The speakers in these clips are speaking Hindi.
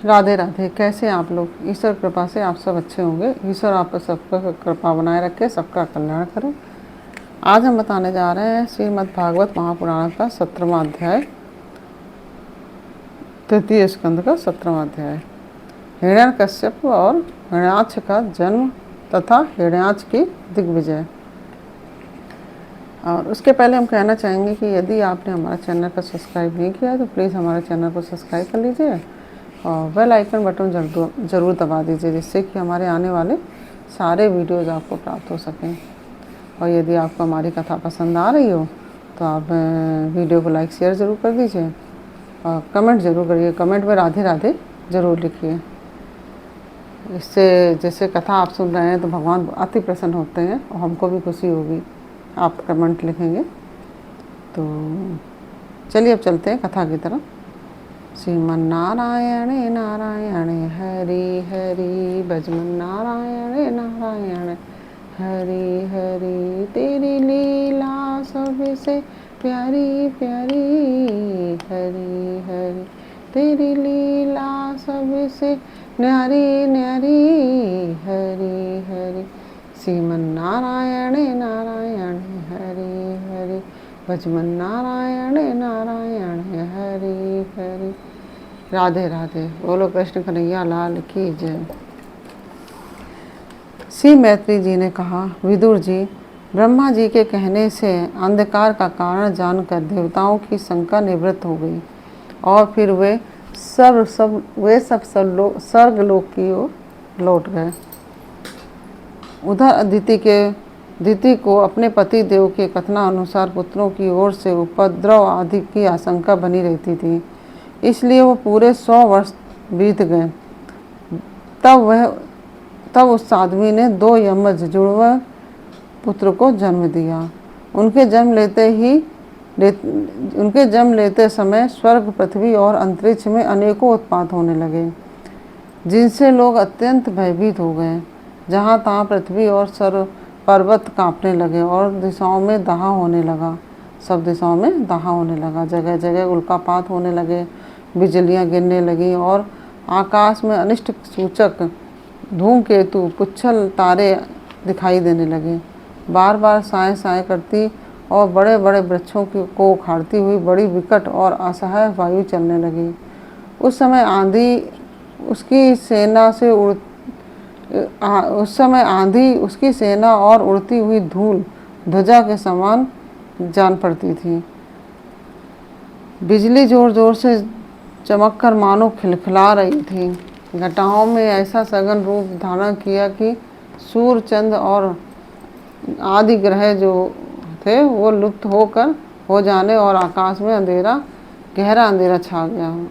राधे राधे। कैसे हैं आप लोग? ईश्वर कृपा से आप सब अच्छे होंगे। ईश्वर आप सबका कृपा बनाए रखे, सबका कल्याण करे। आज हम बताने जा रहे हैं श्रीमद् भागवत महापुराण का 17वां अध्याय, तृतीय स्कंद का 17वां अध्याय। हिरण्यकश्यप और हिरण्याक्ष का जन्म तथा हिरण्याक्ष की दिग्विजय। और उसके पहले हम कहना चाहेंगे कि यदि आपने हमारा चैनल को सब्सक्राइब नहीं किया है तो प्लीज़ हमारे चैनल को सब्सक्राइब कर लीजिए और बेल आइकन बटन ज़रूर दबा दीजिए, जिससे कि हमारे आने वाले सारे वीडियोज़ आपको प्राप्त हो सकें। और यदि आपको हमारी कथा पसंद आ रही हो तो आप वीडियो को लाइक शेयर ज़रूर कर दीजिए और कमेंट ज़रूर करिए। कमेंट में राधे राधे ज़रूर लिखिए। इससे जैसे कथा आप सुन रहे हैं तो भगवान अति प्रसन्न होते हैं और हमको भी खुशी होगी आप कमेंट लिखेंगे। तो चलिए अब चलते हैं कथा की तरफ। श्रीमन्नारायण नारायण हरि हरि, भजमन्नारायण नारायण हरि हरि। तेरी लीला सबसे प्यारी प्यारी, हरि हरि। तेरी लीला सबसे न्यारी न्यारी, हरि हरि। श्रीमन्नारायण नारायण हरि हरि, भजमन्नारायण नारायण हरि हरि। राधे राधे। बोलो कृष्ण कन्हैया लाल की जय। श्री मैत्री जी ने कहा, विदुर जी, ब्रह्मा जी के कहने से अंधकार का कारण जानकर देवताओं की शंका निवृत्त हो गई और फिर वे सब स्वर्गलोक की ओर लौट गए। उधर अदिति को अपने पति देव के कथनानुसार पुत्रों की ओर से उपद्रव आदि की आशंका बनी रहती थी, इसलिए वो पूरे 100 वर्ष बीत गए। तब उस साध्वी ने 2 यमज जुड़वा पुत्र को जन्म दिया। उनके जन्म लेते समय स्वर्ग, पृथ्वी और अंतरिक्ष में अनेकों उत्पात होने लगे, जिनसे लोग अत्यंत भयभीत हो गए। जहाँ तहाँ पृथ्वी और पर्वत कांपने लगे और दिशाओं में दाह होने लगा। सब दिशाओं में दाह होने लगा, जगह जगह उल्कापात होने लगे, बिजलियाँ गिरने लगीं और आकाश में अनिष्ट सूचक धूमकेतु, पुच्छल तारे दिखाई देने लगे। बार बार साए साए करती और बड़े बड़े वृक्षों को उखाड़ती हुई बड़ी विकट और असहाय वायु चलने लगी। उस समय आंधी उसकी सेना और उड़ती हुई धूल ध्वजा के समान जान पड़ती थी। बिजली जोर जोर से चमककर मानो खिलखिला रही थी। घटाओं में ऐसा सघन रूप धारण किया कि सूर्य, चंद्र और आदि ग्रह जो थे वो लुप्त हो जाने और आकाश में गहरा अंधेरा छा गया।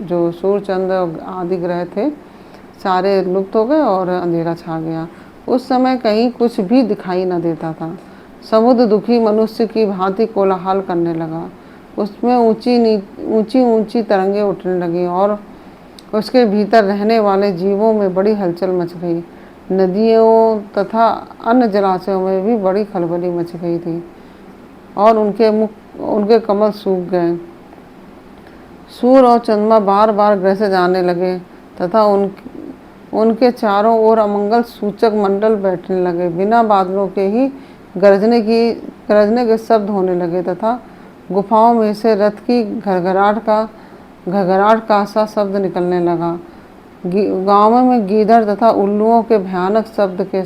जो सूर्य, चंद्र आदि ग्रह थे सारे लुप्त हो गए और अंधेरा छा गया। उस समय कहीं कुछ भी दिखाई न देता था। समुद्र दुखी मनुष्य की भांति कोलाहल करने लगा। उसमें ऊंची ऊंची तरंगें उठने लगीं और उसके भीतर रहने वाले जीवों में बड़ी हलचल मच गई। नदियों तथा अन्य जलाशयों में भी बड़ी खलबली मच गई थी और उनके कमल सूख गए। सूर्य और चंद्रमा बार बार ग्रह जाने लगे तथा उनके चारों ओर अमंगल सूचक मंडल बैठने लगे। बिना बादलों के ही गरजने के शब्द होने लगे तथा गुफाओं में से रथ की घरघराहट का सा शब्द निकलने लगा। गाँवों में गीदड़ तथा उल्लुओं के भयानक शब्द के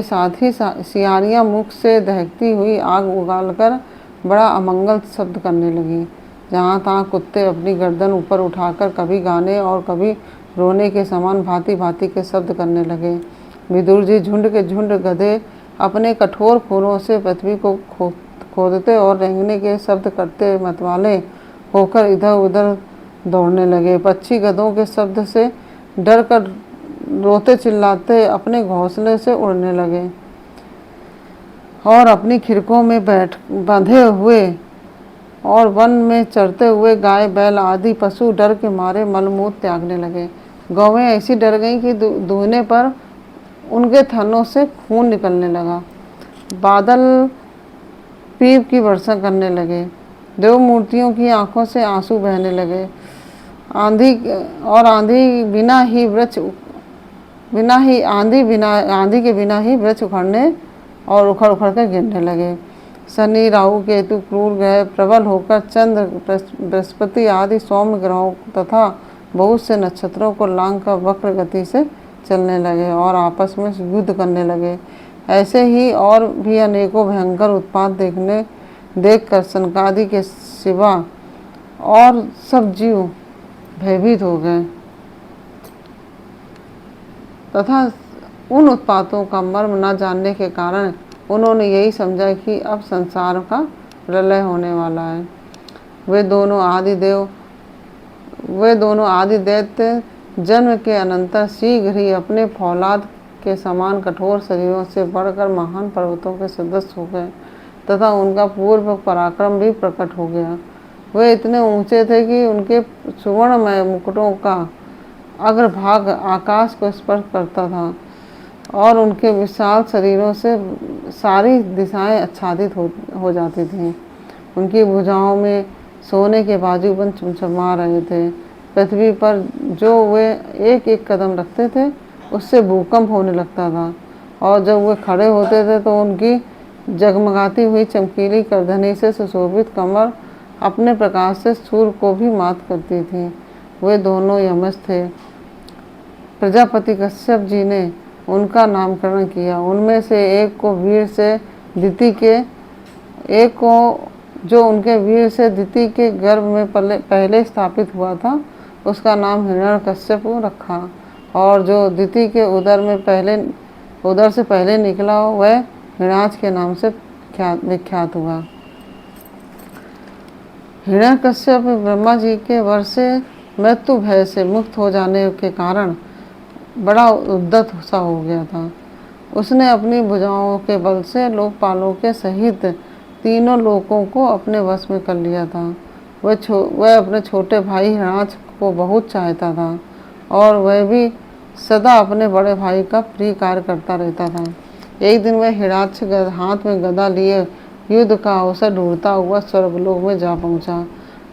साथ ही सियारियाँ मुख से दहकती हुई आग उगालकर बड़ा अमंगल शब्द करने लगी। जहाँ तहाँ कुत्ते अपनी गर्दन ऊपर उठाकर कभी गाने और कभी रोने के समान भांति भांति के शब्द करने लगे। विदुर जी, झुंड के झुंड गधे अपने कठोर खूरों से पृथ्वी को खोदते और रेंगने के शब्द करते मतवाले होकर इधर उधर दौड़ने लगे। पक्षी गधों के शब्द से डर कर रोते चिल्लाते अपने घोंसले से उड़ने लगे और अपनी खिड़कों में बंधे हुए और वन में चरते हुए गाय, बैल आदि पशु डर के मारे मलमूत्र त्यागने लगे। गौवें ऐसी डर गईं कि दूहने पर उनके थनों से खून निकलने लगा। बादल पीप की वर्षा करने लगे। देव मूर्तियों की आंखों से आंसू बहने लगे आंधी के बिना ही वृक्ष उखड़ने और उखड़ उखड़ कर गिरने लगे। शनि, राहु, केतु, क्रूर ग्रह प्रबल होकर चंद्र, बृहस्पति आदि सौम्य ग्रहों तथा बहुत से नक्षत्रों को लांग कर वक्र गति से चलने लगे और आपस में युद्ध करने लगे। ऐसे ही और भी अनेकों भयंकर उत्पात देखकर सनकादि के सिवा और सब जीव भयभीत हो गए तथा उन उत्पातों का मर्म न जानने के कारण उन्होंने यही समझा कि अब संसार का प्रलय होने वाला है। वे दोनों आदि दैत्य जन्म के अनंतर शीघ्र ही अपने फौलाद के समान कठोर शरीरों से बढ़कर महान पर्वतों के सदस्य हो गए तथा उनका पूर्व पराक्रम भी प्रकट हो गया। वे इतने ऊंचे थे कि उनके सुवर्णमय मुकुटों का अग्रभाग आकाश को स्पर्श करता था और उनके विशाल शरीरों से सारी दिशाएं आच्छादित हो जाती थीं। उनकी भुजाओं में सोने के बाजूबंद चमचमा रहे थे। पृथ्वी पर जो वे एक एक कदम रखते थे उससे भूकंप होने लगता था और जब वे खड़े होते थे तो उनकी जगमगाती हुई चमकीली करधनी से सुशोभित कमर अपने प्रकाश से सूर्य को भी मात करती थी। वे दोनों यमज थे। प्रजापति कश्यप जी ने उनका नामकरण किया। उनमें से एक को वीर से दिति के गर्भ में पहले स्थापित हुआ था उसका नाम हिरण्यकश्यप रखा और जो दिति के उदर से पहले निकला वह हिरण्याक्ष के नाम से विख्यात हुआ। हिरण्यकश्यप ब्रह्मा जी के वर से मृत्यु भय से मुक्त हो जाने के कारण बड़ा उद्यत सा हो गया था। उसने अपनी भुजाओं के बल से लोकपालों के सहित तीनों लोकों को अपने वश में कर लिया था। वह अपने छोटे भाई हिरण्याक्ष को बहुत चाहता था और वह भी सदा अपने बड़े भाई का प्रिय कार्य करता रहता था। एक दिन वह हिरण्याक्ष हाथ में गदा लिए युद्ध का अवसर ढूंढता हुआ स्वर्गलोक में जा पहुंचा।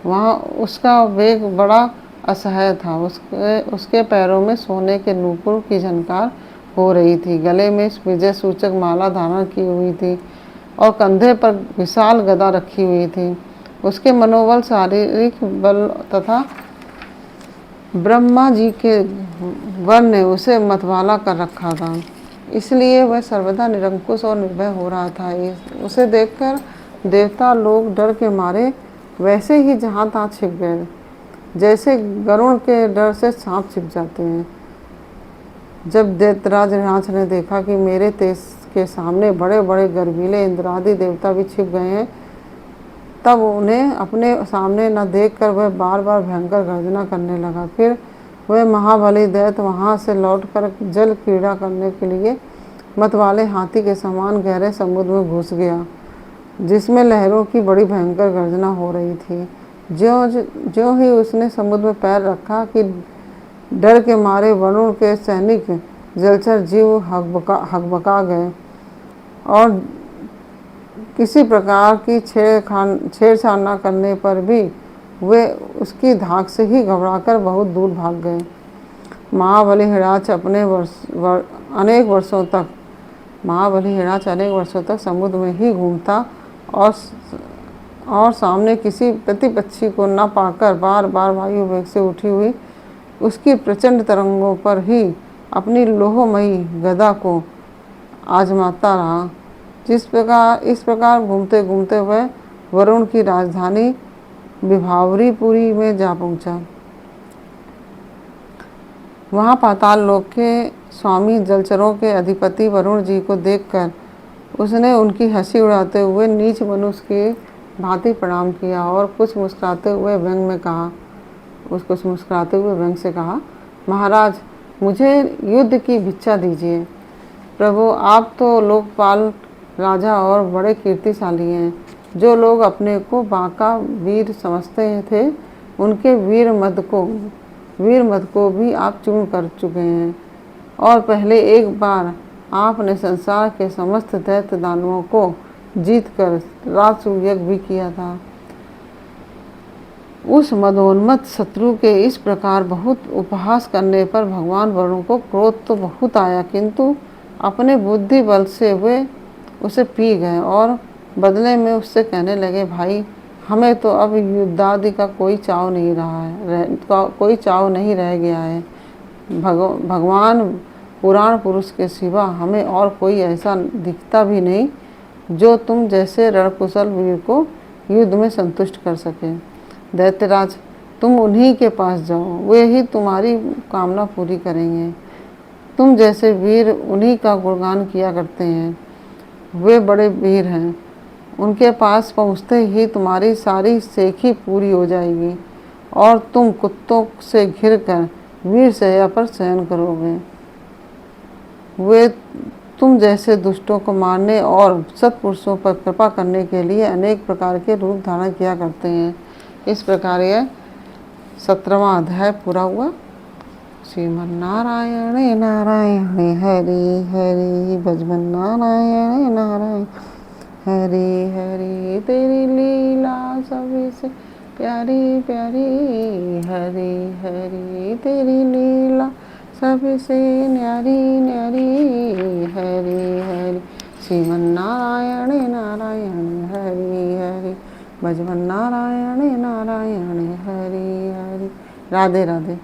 वहां उसका वेग बड़ा असह्य था। उसके पैरों में सोने के नूपुर की झनकार हो रही थी, गले में विजय सूचक माला धारण की हुई थी और कंधे पर विशाल गदा रखी हुई थी। उसके मनोबल, शारीरिक बल तथा ब्रह्मा जी के वर ने उसे मतवाला कर रखा था, इसलिए वह सर्वदा निरंकुश और निर्भय हो रहा था। उसे देखकर देवता लोग डर के मारे वैसे ही जहाँ तहाँ छिप गए, जैसे गरुड़ के डर से सांप छिप जाते हैं। जब दैत्यराज हिरण्याक्ष ने देखा कि मेरे तेज के सामने बड़े बड़े गर्वीले इंद्रादि देवता भी छिप गए हैं, तब उन्हें अपने सामने न देखकर वह बार बार भयंकर गर्जना करने लगा। फिर वह महाबली दैत्य वहाँ से लौटकर जल क्रीड़ा करने के लिए मतवाले हाथी के समान गहरे समुद्र में घुस गया, जिसमें लहरों की बड़ी भयंकर गर्जना हो रही थी। ज्यों ही उसने समुद्र में पैर रखा कि डर के मारे वरुण के सैनिक जलचर जीव हकबका गए और किसी प्रकार की छेड़छाड़ न करने पर भी वे उसकी धाक से ही घबराकर बहुत दूर भाग गए। महाबली हिरण्याक्ष अनेक वर्षों तक समुद्र में ही घूमता और सामने किसी प्रतिपक्षी को न पाकर बार बार वायु वेग से उठी हुई उसकी प्रचंड तरंगों पर ही अपनी लोहमयी गदा को आजमाता रहा। इस प्रकार घूमते घूमते वह वरुण की राजधानी विभावरीपुरी में जा पहुंचा। वहां पाताल लोक के स्वामी जलचरों के अधिपति वरुण जी को देखकर उसने उनकी हंसी उड़ाते हुए नीच मनुष्य की भांति प्रणाम किया और कुछ मुस्कुराते हुए व्यंग से कहा, महाराज, मुझे युद्ध की भिक्षा दीजिए। प्रभु, आप तो लोकपाल राजा और बड़े कीर्तिशाली हैं। जो लोग अपने को बांका वीर समझते थे, उनके वीर मद को भी आप चूर्ण कर चुके हैं और पहले एक बार आपने संसार के समस्त दैत्य दानवों को जीतकर राजसूय यज्ञ भी किया था। उस मदोन्मत्त शत्रु के इस प्रकार बहुत उपहास करने पर भगवान वरुण को क्रोध तो बहुत आया, किंतु अपने बुद्धि बल से वे उसे पी गए और बदले में उससे कहने लगे, भाई हमें तो अब युद्धादि का कोई चाव नहीं रहा है, कोई चाव नहीं रह गया है। भगवान पुराण पुरुष के सिवा हमें और कोई ऐसा दिखता भी नहीं जो तुम जैसे रणकुशल वीर को युद्ध में संतुष्ट कर सके। दैत्यराज, तुम उन्हीं के पास जाओ, वे ही तुम्हारी कामना पूरी करेंगे। तुम जैसे वीर उन्हीं का गुणगान किया करते हैं, वे बड़े वीर हैं। उनके पास पहुँचते ही तुम्हारी सारी सेखी पूरी हो जाएगी और तुम कुत्तों से घिरकर वीर शैया पर शयन करोगे। वे तुम जैसे दुष्टों को मारने और सत्पुरुषों पर कृपा करने के लिए अनेक प्रकार के रूप धारण किया करते हैं। इस प्रकार यह 17वां अध्याय पूरा हुआ। श्रीमन्नारायण नारायण हरि हरि भजमन नारायण नारायण हरि हरि, तेरी लीला सबसे प्यारी प्यारी, हरि हरि तेरी लीला सबसे न्यारी न्यारी, हरि हरि श्रीमन्नारायण नारायण हरि हरि भजमन नारायण नारायण हरि हरि। राधे राधे।